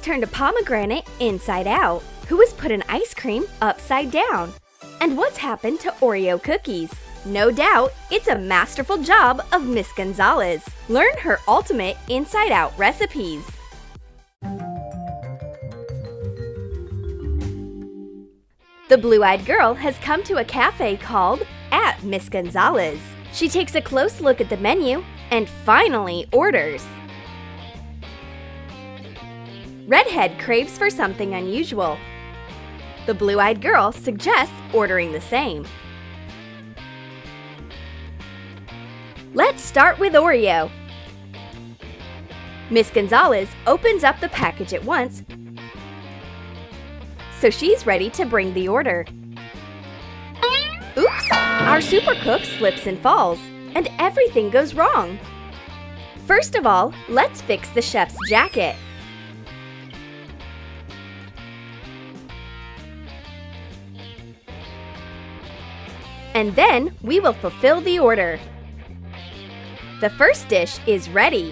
turned a pomegranate inside out? Who has put an ice cream upside down? And what's happened to Oreo cookies? No doubt, it's a masterful job of Miss Gonzalez. Learn her ultimate inside-out recipes. The blue-eyed girl has come to a cafe called at Miss Gonzalez. She takes a close look at the menu and finally orders. Redhead craves for something unusual. The blue-eyed girl suggests ordering the same. Let's start with Oreo. Miss Gonzalez opens up the package at once, so she's ready to bring the order. Oops! Our super cook slips and falls, and everything goes wrong. First of all, let's fix the chef's jacket. And then we will fulfill the order. The first dish is ready.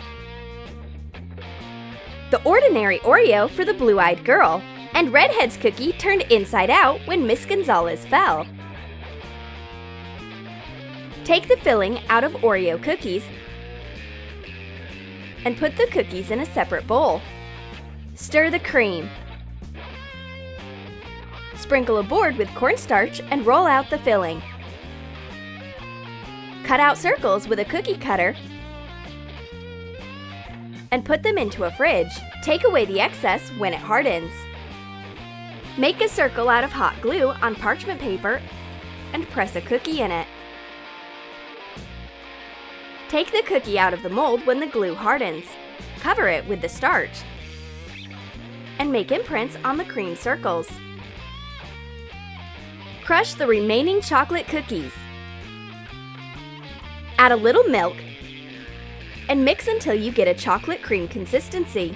The ordinary Oreo for the blue-eyed girl, and Redhead's cookie turned inside out when Miss Gonzalez fell. Take the filling out of Oreo cookies and put the cookies in a separate bowl. Stir the cream. Sprinkle a board with cornstarch and roll out the filling. Cut out circles with a cookie cutter and put them into a fridge. Take away the excess when it hardens. Make a circle out of hot glue on parchment paper and press a cookie in it. Take the cookie out of the mold when the glue hardens. Cover it with the starch and make imprints on the cream circles. Crush the remaining chocolate cookies. Add a little milk and mix until you get a chocolate cream consistency.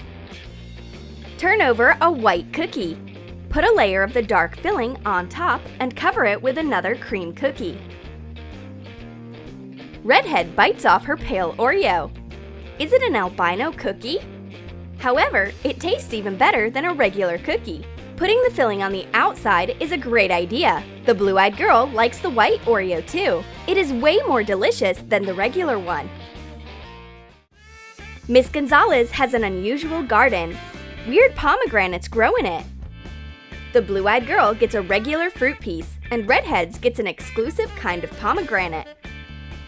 Turn over a white cookie. Put a layer of the dark filling on top and cover it with another cream cookie. Redhead bites off her pale Oreo. Is it an albino cookie? However, it tastes even better than a regular cookie. Putting the filling on the outside is a great idea. The blue-eyed girl likes the white Oreo too. It is way more delicious than the regular one. Miss Gonzalez has an unusual garden. Weird pomegranates grow in it. The blue-eyed girl gets a regular fruit piece, and Redhead's gets an exclusive kind of pomegranate.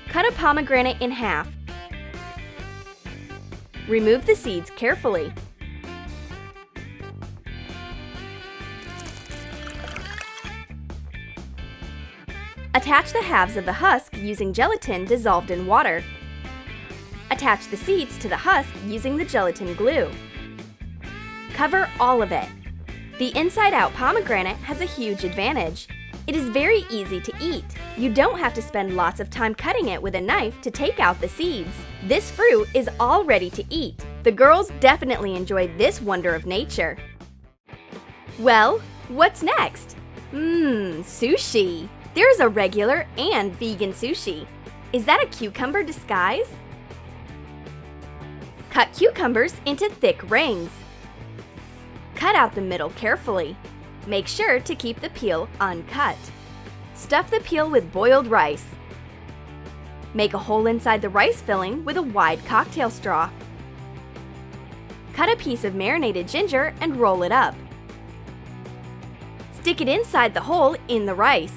Cut a pomegranate in half. Remove the seeds carefully. Attach the halves of the husk using gelatin dissolved in water. Attach the seeds to the husk using the gelatin glue. Cover all of it. The inside-out pomegranate has a huge advantage. It is very easy to eat. You don't have to spend lots of time cutting it with a knife to take out the seeds. This fruit is all ready to eat. The girls definitely enjoyed this wonder of nature. Well, what's next? Sushi! There's a regular and vegan sushi. Is that a cucumber disguise? Cut cucumbers into thick rings. Cut out the middle carefully. Make sure to keep the peel uncut. Stuff the peel with boiled rice. Make a hole inside the rice filling with a wide cocktail straw. Cut a piece of marinated ginger and roll it up. Stick it inside the hole in the rice.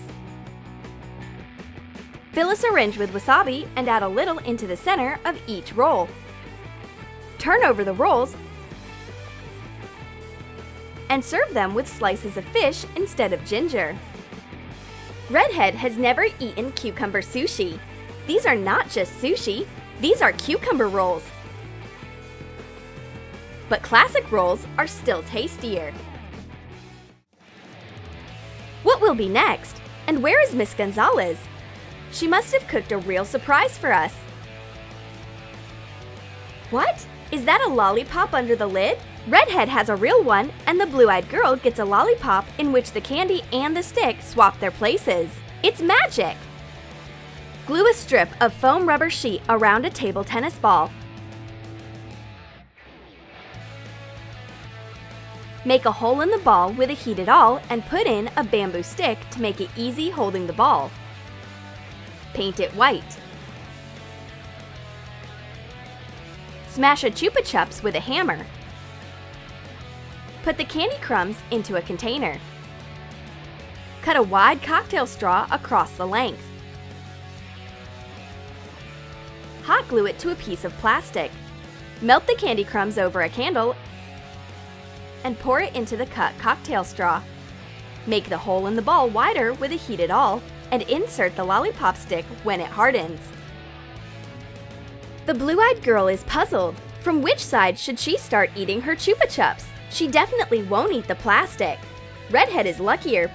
Fill a syringe with wasabi and add a little into the center of each roll. Turn over the rolls and serve them with slices of fish instead of ginger. Redhead has never eaten cucumber sushi. These are not just sushi, these are cucumber rolls. But classic rolls are still tastier. What will be next? And where is Miss Gonzalez? She must have cooked a real surprise for us. What? Is that a lollipop under the lid? Redhead has a real one, and the blue-eyed girl gets a lollipop in which the candy and the stick swap their places. It's magic! Glue a strip of foam rubber sheet around a table tennis ball. Make a hole in the ball with a heated awl and put in a bamboo stick to make it easy holding the ball. Paint it white. Smash a Chupa Chups with a hammer. Put the candy crumbs into a container. Cut a wide cocktail straw across the length. Hot glue it to a piece of plastic. Melt the candy crumbs over a candle and pour it into the cut cocktail straw. Make the hole in the ball wider with a heated awl and insert the lollipop stick when it hardens. The blue-eyed girl is puzzled. From which side should she start eating her Chupa Chups? She definitely won't eat the plastic. Redhead is luckier